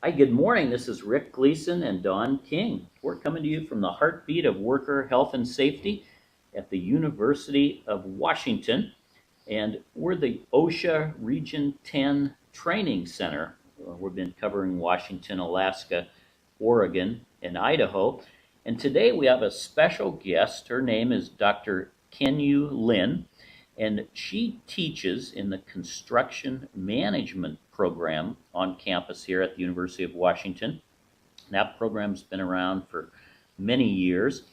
Hi, good morning. This is Rick Gleason and Don King. We're coming to you from the heartbeat of worker health and safety at the University of Washington. And we're the OSHA Region 10 Training Center. We've been covering Washington, Alaska, Oregon, and Idaho. And today we have a special guest. Her name is Dr. Kenyu Lin, and she teaches in the construction management program on campus here at the University of Washington. That program's been around for many years,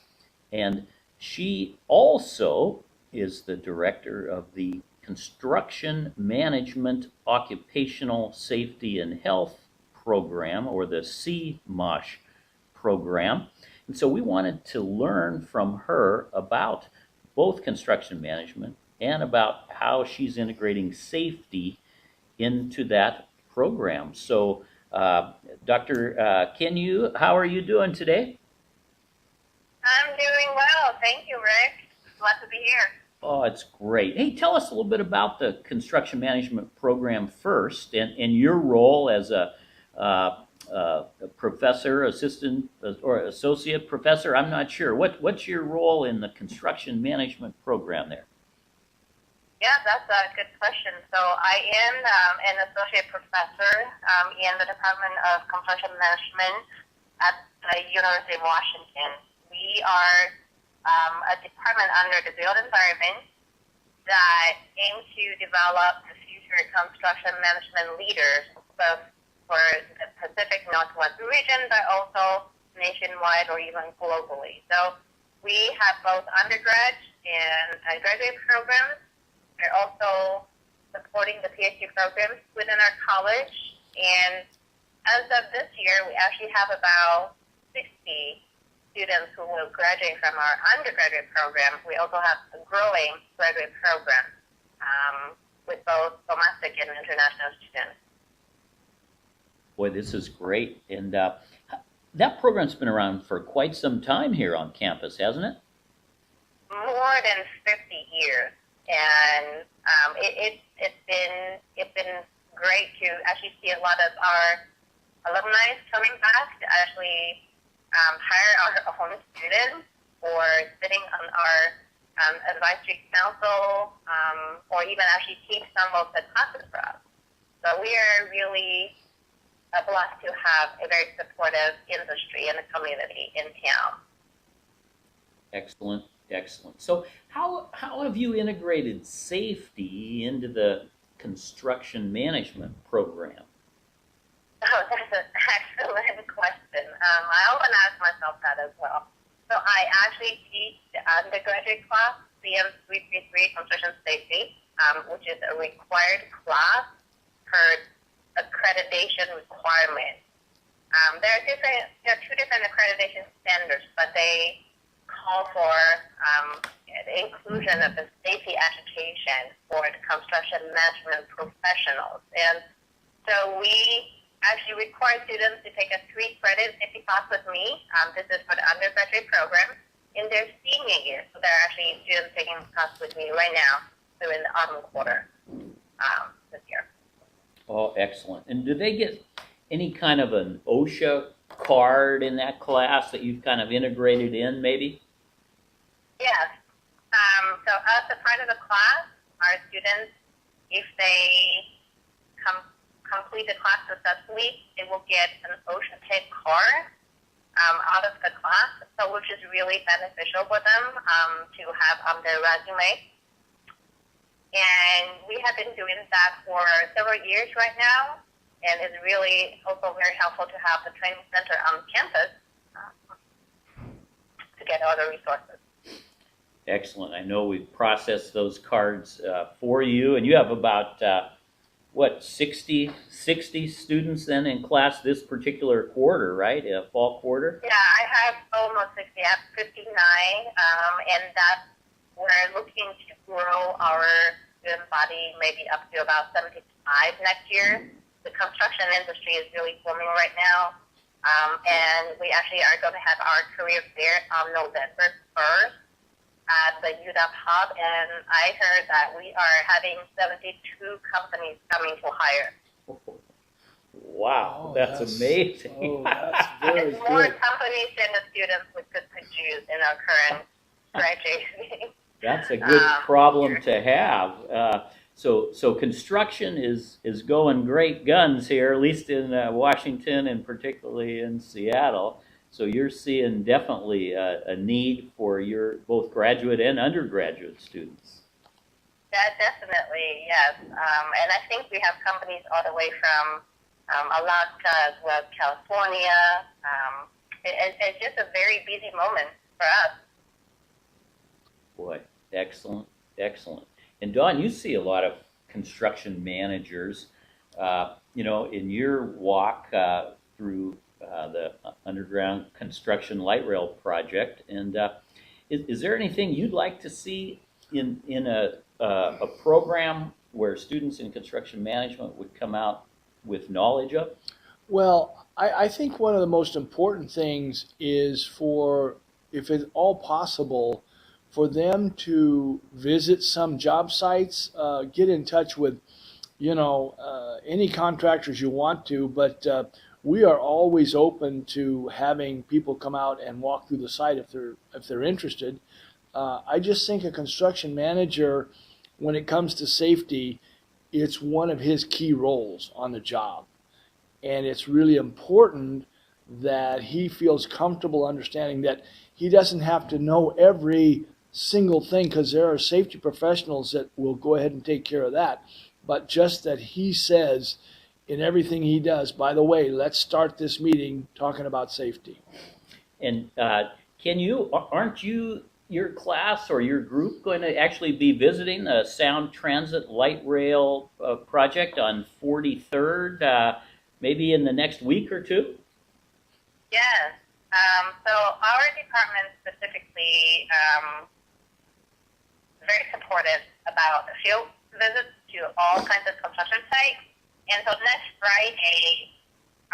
and she also is the director of the Construction Management Occupational Safety and Health program, or the CMOSH program. And so we wanted to learn from her about both construction management and about how she's integrating safety into that program. So, Dr. Kenyu, how are you doing today? I'm doing well. Thank you, Rick. Glad to be here. Oh, it's great. Hey, tell us a little bit about the construction management program first and your role as a professor, assistant, or associate professor. I'm not sure. What's your role in the construction management program there? Yeah, that's a good question. So I am an associate professor in the Department of Construction Management at the University of Washington. We are a department under the built environment that aim to develop the future construction management leaders, both for the Pacific Northwest region, but also nationwide or even globally. So we have both undergrad and graduate programs. We're also supporting the PhD programs within our college. And as of this year, we actually have about 60 students who will graduate from our undergraduate program. We also have a growing graduate program with both domestic and international students. Boy, this is great. And that program's been around for quite some time here on campus, hasn't it? More than 50 years. And it's been great to actually see a lot of our alumni coming back to actually hire our own students or sitting on our advisory council or even actually teach some of the classes for us. So we are really blessed to have a very supportive industry and a community in town. Excellent, excellent. So how have you integrated safety into the construction management program? Oh, that's an excellent question. I often ask myself that as well. So I actually teach the undergraduate class, CM 333 Construction Safety, which is a required class per accreditation requirement. There are two different accreditation standards, but they call for the inclusion of the safety education for the construction management professionals. And so we actually require students to take a 3-credit safety class with me. This is for the undergraduate program in their senior year. So they're actually students taking the class with me right now. So in the autumn quarter this year. Oh, excellent. And do they get any kind of an OSHA card in that class that you've kind of integrated in, maybe? Yes. So as a part of the class, our students, if they complete the class successfully, they will get an OSHA tech card out of the class, so which is really beneficial for them to have on their resume. And we have been doing that for several years right now, and it's really also very helpful to have the training center on campus to get all the resources. Excellent. I know we've processed those cards for you, and you have about, 60 students then in class this particular quarter, right? Fall quarter? Yeah, I have almost 60. I have 59, and that we're looking to grow our student body maybe up to about 75 next year. The construction industry is really booming right now, and we actually are going to have our career fair on November 1st at the UW Hub, and I heard that we are having 72 companies coming to hire. Wow, Oh, that's amazing. Oh, that's very It's more good. companies than the students we could use in our current graduation. That's a good Um, problem to have. So construction is going great guns here, at least in Washington and particularly in Seattle. So you're seeing definitely a need for your both graduate and undergraduate students. Yeah, definitely, yes. And I think we have companies all the way from Alaska as well as California. It's just a very busy moment for us. Boy, excellent, excellent. And Dawn, you see a lot of construction managers, in your walk through the underground construction light rail project. And is there anything you'd like to see in a program where students in construction management would come out with knowledge of? Well, I think one of the most important things is for, if it's all possible, for them to visit some job sites, get in touch with, any contractors you want to, but we are always open to having people come out and walk through the site if they're interested. I just think a construction manager, when it comes to safety, it's one of his key roles on the job. And it's really important that he feels comfortable understanding that he doesn't have to know every single thing, because there are safety professionals that will go ahead and take care of that. But just that he says in everything he does, by the way, let's start this meeting talking about safety. And aren't you, your class or your group going to actually be visiting the Sound Transit Light Rail project on 43rd, maybe in the next week or two? Yes. So our department specifically very supportive about field visits to all kinds of construction sites. And so next Friday,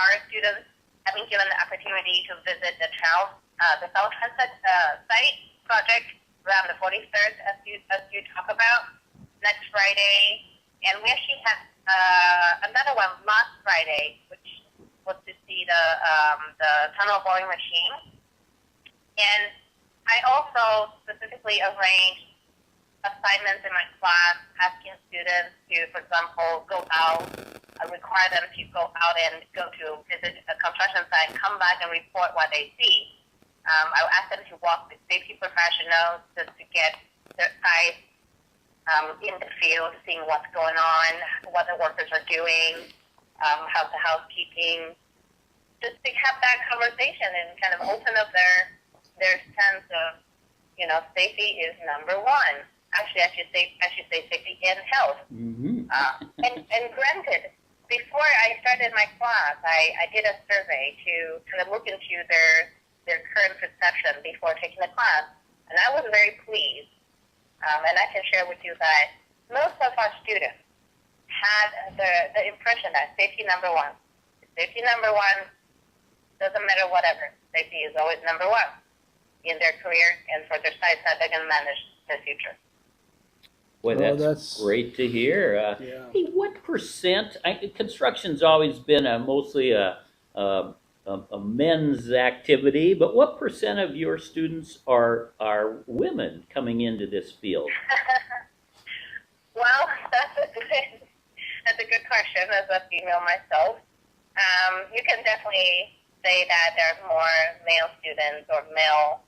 our students have been given the opportunity to visit the South Transit site project around the 43rd, as you talk about, next Friday. And we actually had another one last Friday, which was to see the tunnel boring machine. And I also specifically arranged assignments in my class, asking students to, for example, go out, require them to go out and go to visit a construction site, come back and report what they see. I will ask them to walk with safety professionals just to get their eyes in the field, seeing what's going on, what the workers are doing, how's the housekeeping, just to have that conversation and kind of open up their sense of, safety is number one. Actually, I should say safety and health. Mm-hmm. And granted, before I started my class, I did a survey to kind of look into their current perception before taking the class, and I was very pleased. And I can share with you that most of our students had the impression that safety number one. Safety number one, doesn't matter whatever. Safety is always number one in their career and for their sites that they're going to manage in the future. Boy, that's great to hear. Yeah. Hey, what percent? Construction's always been mostly a men's activity, but what percent of your students are women coming into this field? Well, that's a good question. As a female myself, you can definitely say that there's more male students or male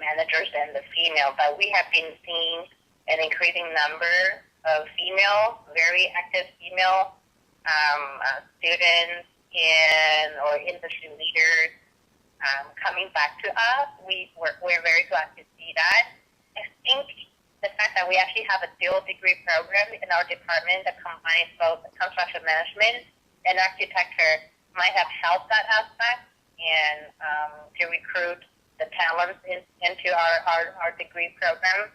managers than the female, but we have been seeing an increasing number of very active female students or industry leaders coming back to us. We're very glad to see that. I think the fact that we actually have a dual degree program in our department that combines both construction management and architecture might have helped that aspect and to recruit the talents into our degree program.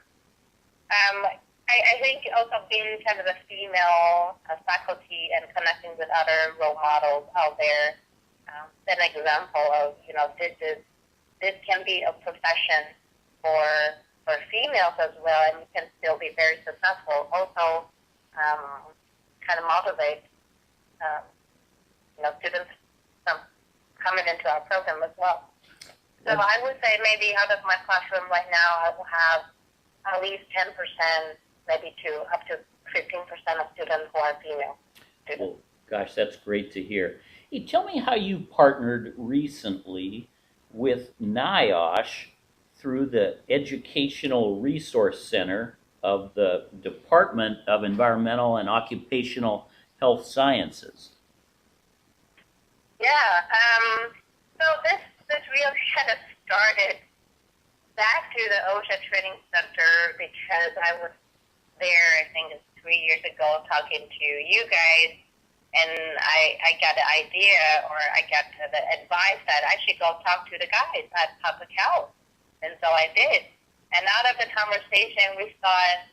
I think also being kind of a female faculty and connecting with other role models out there, an example of, this can be a profession for females as well, and can still be very successful. Also, kind of motivate students coming into our program as well. So I would say maybe out of my classroom right now, I will have at least 10%, maybe up to 15% of students who are female students. Well, gosh, that's great to hear. Hey, tell me how you partnered recently with NIOSH through the Educational Resource Center of the Department of Environmental and Occupational Health Sciences. Yeah, so this really kind of started back to the OSHA Training Center because I was there, I think it's 3 years ago, talking to you guys, and I got the idea, or I got the advice that I should go talk to the guys at Public Health, and so I did. And out of the conversation, we thought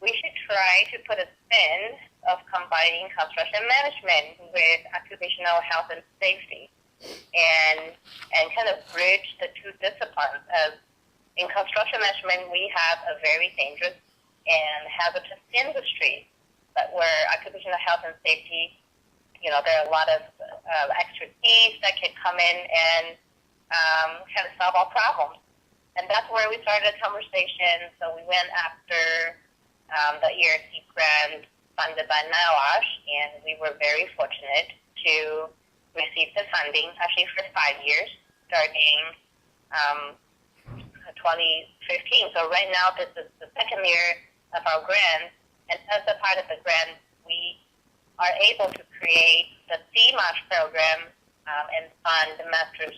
we should try to put a spin of combining construction management with occupational health and safety, and kind of bridge the two disciplines. As in construction management, we have a very dangerous and hazardous industry, but where occupational health and safety, there are a lot of expertise that can come in and kind of solve all problems. And that's where we started a conversation. So we went after the ERC grant funded by NIOSH, and we were very fortunate to receive the funding, actually for 5 years, starting 2015. So right now, this is the second year of our grant, and as a part of the grant, we are able to create the CMOSH program and fund the master's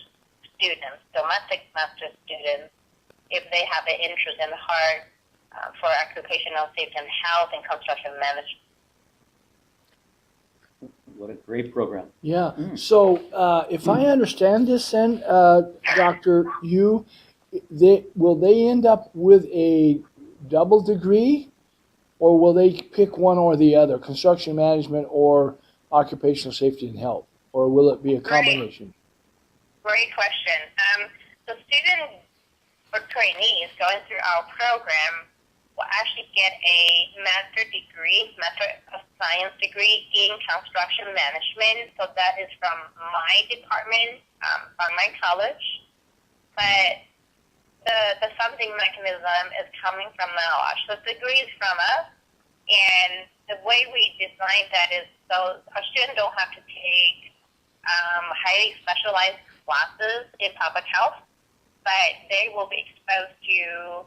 students, domestic master's students, if they have an interest and heart for occupational safety and health and construction management. What a great program. Yeah. So if I understand this, then, Dr. Yu, will they end up with a double degree, or will they pick one or the other, construction management or occupational safety and health, or will it be a combination? Great question. So students or trainees going through our program will actually get a Master of Science degree in construction management. So that is from my department, from my college. But the funding mechanism is coming from NIOSH. So the degree is from us. And the way we designed that is so our students don't have to take highly specialized classes in public health, but they will be exposed to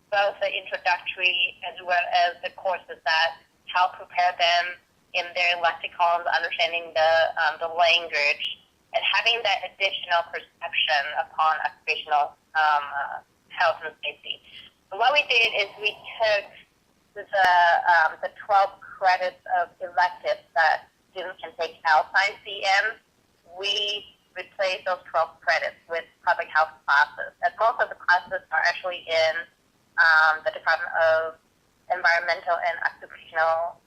both the introductory as well as the courses that help prepare them in their lexicons, understanding the language, and having that additional perception upon occupational health and safety. So what we did is we took the 12 credits of electives that students can take outside CM. We replaced those 12 credits with public health classes. And most of the classes are actually in the Department of Environmental and Occupational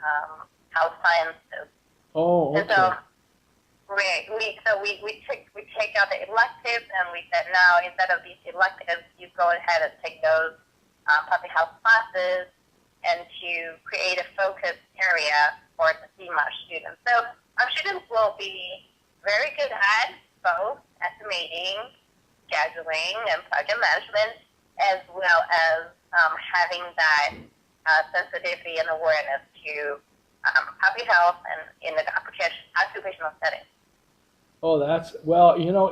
Health Sciences. Oh, okay. And so we take out the electives, and we said, now instead of these electives, you go ahead and take those public health classes, and to create a focus area for the CMOSH students. So our students will be very good at both estimating, scheduling, and project management, as well as having that sensitivity and awareness to public health and in the occupational setting. Oh,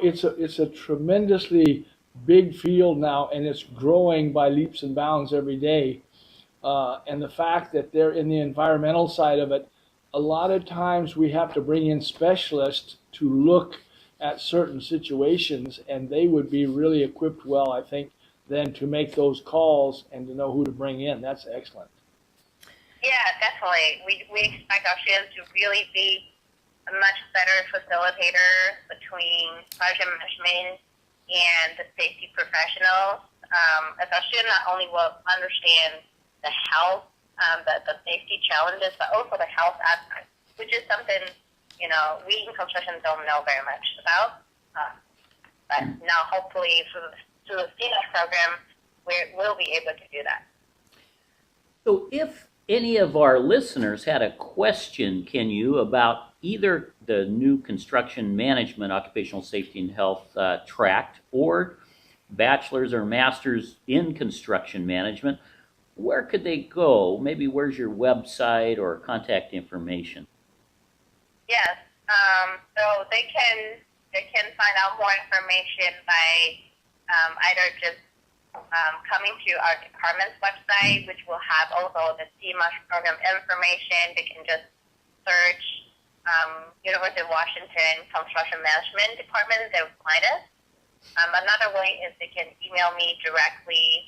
it's a tremendously big field now, and it's growing by leaps and bounds every day. And the fact that they're in the environmental side of it, a lot of times we have to bring in specialists to look at certain situations, and they would be really equipped well, I think, then to make those calls and to know who to bring in. That's excellent. Yeah, definitely. We expect our students to really be a much better facilitator between project management and the safety professionals. As our students not only will understand the health, the safety challenges, but also the health aspect, which is something, we in construction don't know very much about. But now hopefully through the CMOSH program, we'll be able to do that. So if any of our listeners had a question, can you, about either the new construction management, occupational safety and health tract, or bachelor's or master's in construction management, where could they go? Maybe where's your website or contact information? Yes. So they can find out more information by either just coming to our department's website, which will have also the CMUSH program information. They can just search University of Washington Construction Management Department. They'll find us. Another way is they can email me directly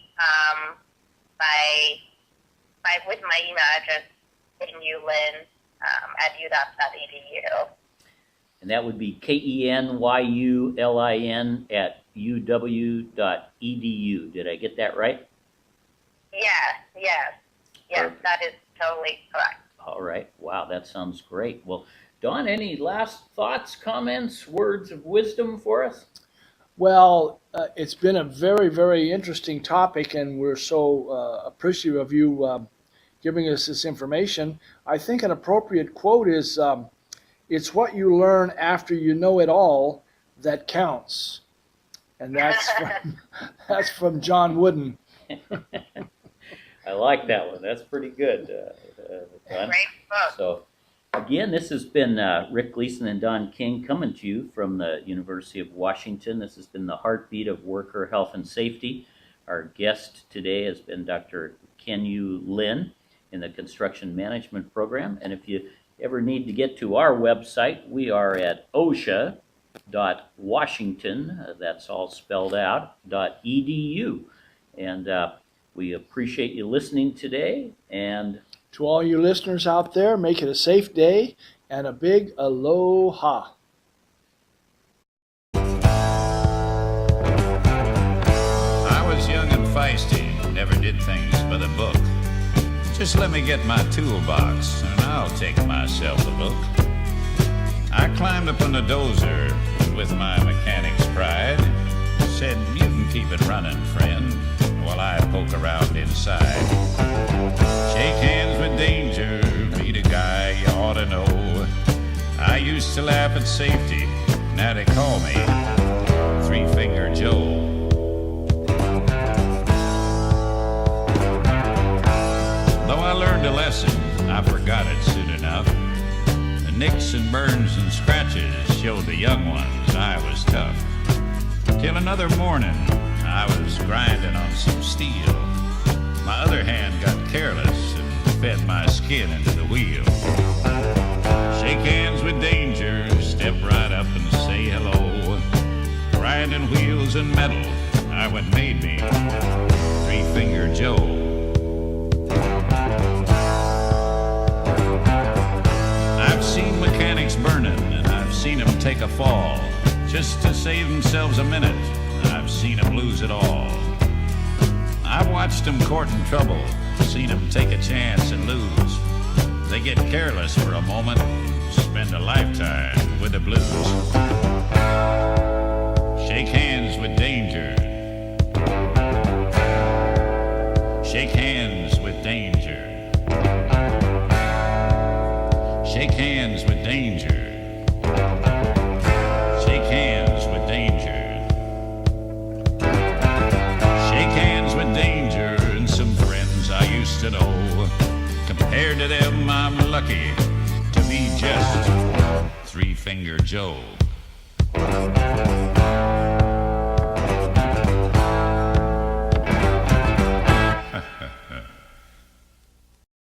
with my email address, kenyu.lin@uw.edu. And that would be kenyulin@uw.edu. Did I get that right? Yes, Perfect. that is totally correct. All right. Wow, that sounds great. Well, Dawn, any last thoughts, comments, words of wisdom for us? Well, it's been a very, very interesting topic, and we're so appreciative of you giving us this information. I think an appropriate quote is, it's what you learn after you know it all that counts. And that's from John Wooden. I like that one. That's pretty good, Dawn. Great book. So, again, this has been Rick Gleason and Don King coming to you from the University of Washington. This has been the Heartbeat of Worker Health and Safety. Our guest today has been Dr. Kenyu Lin in the Construction Management Program. And if you ever need to get to our website, we are at osha.washington, that's all spelled out, .edu. And we appreciate you listening today. And To all you listeners out there, make it a safe day and a big aloha. I was young and feisty, never did things by the book. Just let me get my toolbox and I'll take myself a look. I climbed up on the dozer with my mechanic's pride. Said, you can keep it running, friend, while I poke around inside. Shake hands with danger, meet a guy you ought to know. I used to laugh at safety, now they call me Three-Finger Joe. Though I learned a lesson, I forgot it soon enough. The nicks and burns and scratches showed the young ones I was tough. Till another morning, I was grinding on some steel. My other hand got careless and fed my skin into the wheel. Shake hands with danger, step right up and say hello. Grinding wheels and metal are what made me Three-Finger Joe. I've seen mechanics burning, and I've seen them take a fall just to save themselves a minute. I've seen them lose it all. I've watched them courting trouble, seen them take a chance and lose. They get careless for a moment, spend a lifetime with the blues. Shake hands with danger. Shake hands with danger. Shake hands with danger. Shake hands with danger. Shake hands with danger and some friends I used to know. Compared to them, I'm lucky to be just Three-Finger Joe.